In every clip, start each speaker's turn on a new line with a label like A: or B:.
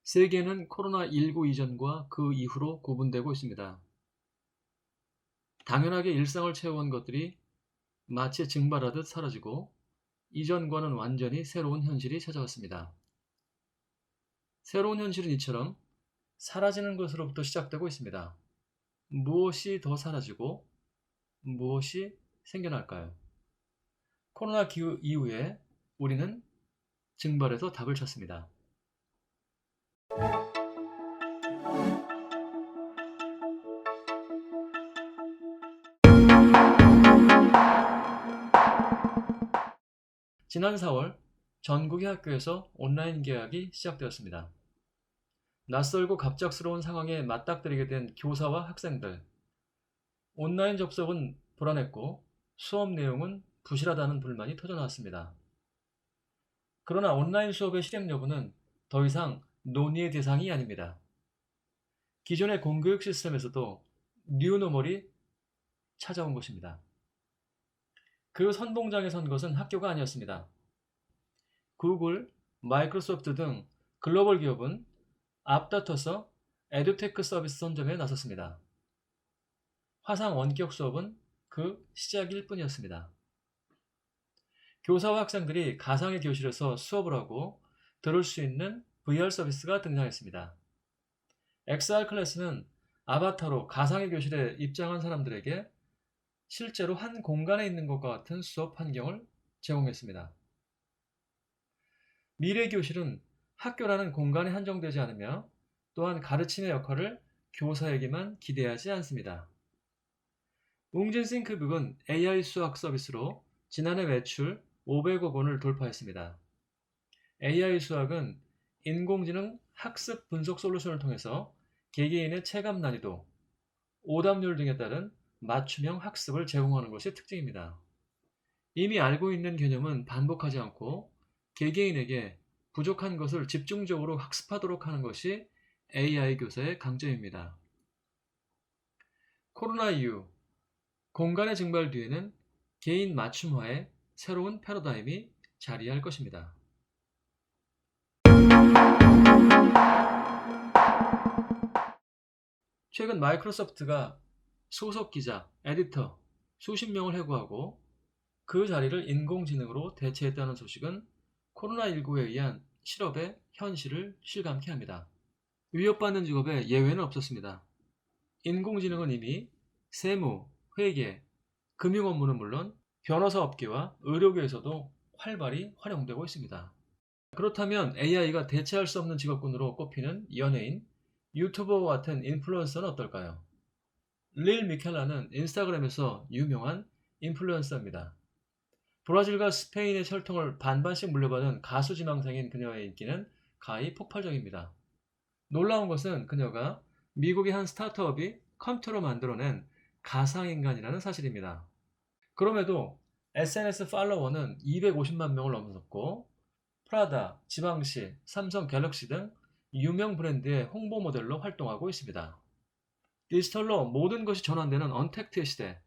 A: 세계는 코로나19 이전과 그 이후로 구분되고 있습니다. 당연하게 일상을 채워온 것들이 마치 증발하듯 사라지고 이전과는 완전히 새로운 현실이 찾아왔습니다. 새로운 현실은 이처럼 사라지는 것으로부터 시작되고 있습니다. 무엇이 더 사라지고 무엇이 생겨날까요? 코로나 기후 이후에 우리는 증발해서 답을 찾습니다. 지난 4월 전국의 학교에서 온라인 개학이 시작되었습니다. 낯설고 갑작스러운 상황에 맞닥뜨리게 된 교사와 학생들. 온라인 접속은 불안했고 수업 내용은 부실하다는 불만이 터져나왔습니다. 그러나 온라인 수업의 실행 여부는 더 이상 논의의 대상이 아닙니다. 기존의 공교육 시스템에서도 뉴노멀이 찾아온 것입니다. 그 선봉장에 선 것은 학교가 아니었습니다. 구글, 마이크로소프트 등 글로벌 기업은 앞다퉈서 에듀테크 서비스 선점에 나섰습니다. 화상 원격 수업은 그 시작일 뿐이었습니다. 교사와 학생들이 가상의 교실에서 수업을 하고 들을 수 있는 VR 서비스가 등장했습니다. XR 클래스는 아바타로 가상의 교실에 입장한 사람들에게 실제로 한 공간에 있는 것과 같은 수업 환경을 제공했습니다. 미래 교실은 학교라는 공간에 한정되지 않으며 또한 가르침의 역할을 교사에게만 기대하지 않습니다. 웅진싱크북은 AI 수학 서비스로 지난해 매출 500억 원을 돌파했습니다. AI 수학은 인공지능 학습 분석 솔루션을 통해서 개개인의 체감 난이도, 오답률 등에 따른 맞춤형 학습을 제공하는 것이 특징입니다. 이미 알고 있는 개념은 반복하지 않고 개개인에게 부족한 것을 집중적으로 학습하도록 하는 것이 AI 교사의 강점입니다. 코로나 이후 공간의 증발 뒤에는 개인 맞춤화의 새로운 패러다임이 자리할 것입니다. 최근 마이크로소프트가 소속 기자, 에디터 수십 명을 해고하고 그 자리를 인공지능으로 대체했다는 소식은 코로나19에 의한 실업의 현실을 실감케 합니다. 위협받는 직업에 예외는 없었습니다. 인공지능은 이미 세무, 회계, 금융 업무는 물론 변호사 업계와 의료계에서도 활발히 활용되고 있습니다. 그렇다면 AI가 대체할 수 없는 직업군으로 꼽히는 연예인, 유튜버와 같은 인플루언서는 어떨까요? 릴 미켈라는 인스타그램에서 유명한 인플루언서입니다. 브라질과 스페인의 혈통을 반반씩 물려받은 가수 지망생인 그녀의 인기는 가히 폭발적입니다. 놀라운 것은 그녀가 미국의 한 스타트업이 컴퓨터로 만들어낸 가상인간이라는 사실입니다. 그럼에도 SNS 팔로워는 250만 명을 넘었고 프라다, 지방시, 삼성 갤럭시 등 유명 브랜드의 홍보 모델로 활동하고 있습니다. 디지털로 모든 것이 전환되는 언택트의 시대,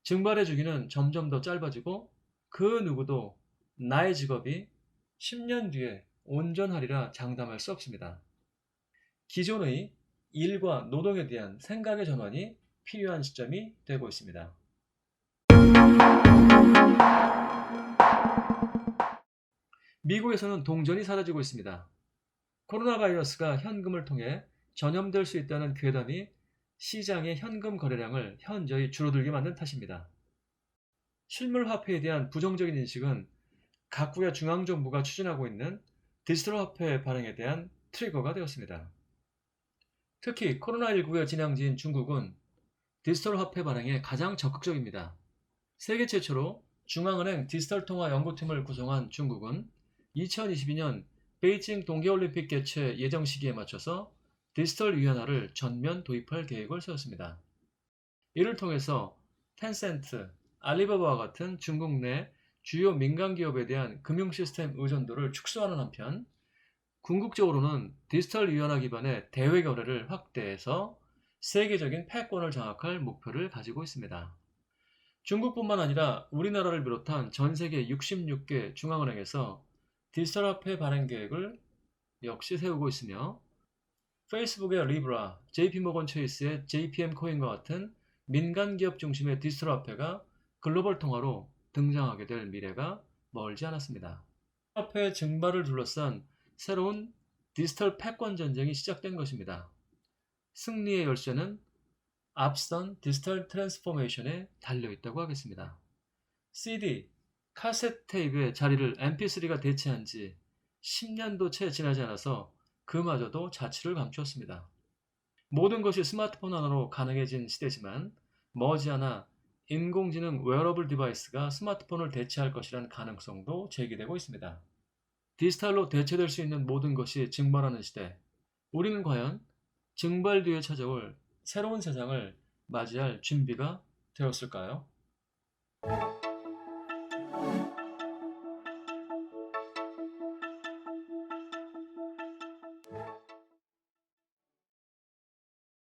A: 증발의 주기는 점점 더 짧아지고 그 누구도 나의 직업이 10년 뒤에 온전하리라 장담할 수 없습니다. 기존의 일과 노동에 대한 생각의 전환이 필요한 시점이 되고 있습니다. 미국에서는 동전이 사라지고 있습니다. 코로나 바이러스가 현금을 통해 전염될 수 있다는 괴담이 시장의 현금 거래량을 현저히 줄어들게 만든 탓입니다. 실물 화폐에 대한 부정적인 인식은 각국의 중앙정부가 추진하고 있는 디지털 화폐 발행에 대한 트리거가 되었습니다. 특히 코로나19의 진앙지인 중국은 디지털 화폐 발행에 가장 적극적입니다. 세계 최초로 중앙은행 디지털 통화 연구팀을 구성한 중국은 2022년 베이징 동계올림픽 개최 예정 시기에 맞춰서 디지털 위안화를 전면 도입할 계획을 세웠습니다. 이를 통해서 텐센트, 알리바바와 같은 중국 내 주요 민간 기업에 대한 금융 시스템 의존도를 축소하는 한편 궁극적으로는 디지털 위안화 기반의 대외 거래를 확대해서 세계적인 패권을 장악할 목표를 가지고 있습니다. 중국뿐만 아니라 우리나라를 비롯한 전 세계 66개 중앙은행에서 디지털 화폐 발행 계획을 역시 세우고 있으며 페이스북의 리브라, JP모건 체이스의 JPM 코인과 같은 민간 기업 중심의 디지털 화폐가 글로벌 통화로 등장하게 될 미래가 멀지 않았습니다. 화폐의 증발을 둘러싼 새로운 디지털 패권 전쟁이 시작된 것입니다. 승리의 열쇠는 앞선 디지털 트랜스포메이션에 달려있다고 하겠습니다. CD, 카세트 테이프의 자리를 MP3가 대체한 지 10년도 채 지나지 않아서 그마저도 자취를 감추었습니다. 모든 것이 스마트폰 하나로 가능해진 시대지만 머지않아 인공지능 웨어러블 디바이스가 스마트폰을 대체할 것이란 가능성도 제기되고 있습니다. 디지털로 대체될 수 있는 모든 것이 증발하는 시대, 우리는 과연 증발 뒤에 찾아올 새로운 세상을 맞이할 준비가 되었을까요?